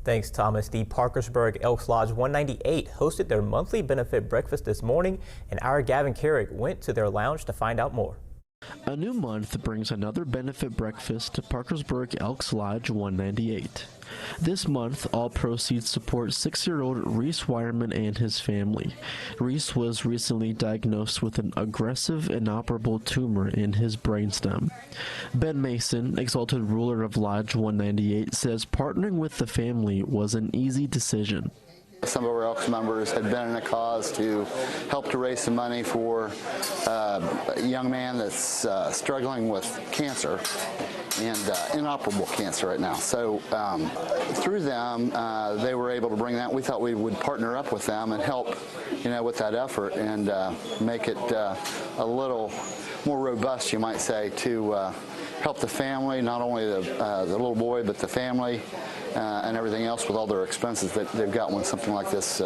Thanks, Thomas. The Parkersburg Elks Lodge 198 hosted their monthly benefit breakfast this morning, and our Gavin Carrick went to their lounge to find out more. A new month brings another benefit breakfast to Parkersburg Elks Lodge 198. This month, all proceeds support 6-year-old Reese Wireman and his family. Reese was recently diagnosed with an aggressive inoperable tumor in his brainstem. Ben Mason, exalted ruler of Lodge 198, says partnering with the family was an easy decision. Some of our Elks members had been in a cause to help to raise some money for a young man that's struggling with cancer and inoperable cancer right now. So through them, they were able to bring that. We thought we would partner up with them and help, with that effort and make it a little more robust, you might say, to help the family, not only the little boy, but the family and everything else with all their expenses that they've got when something like this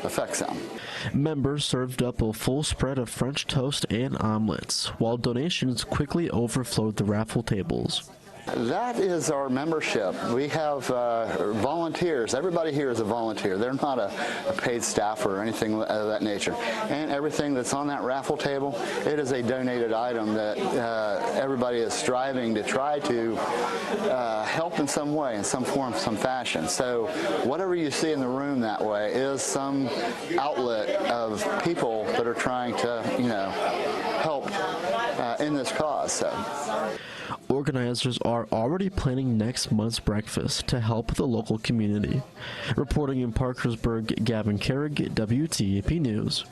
affects them. Members served up a full spread of French toast and omelets, while donations quickly overflowed the raffle tables. That is our membership. We have volunteers. Everybody here is a volunteer. They're not a paid staff or anything of that nature. And everything that's on that raffle table, it is a donated item that everybody is striving to try to help in some way, in some form, some fashion. So whatever you see in the room that way is some outlet of people that are trying to, help in this cause. So. Organizers are already planning next month's breakfast to help the local community. Reporting in Parkersburg, Gavin Carrick, WTAP News.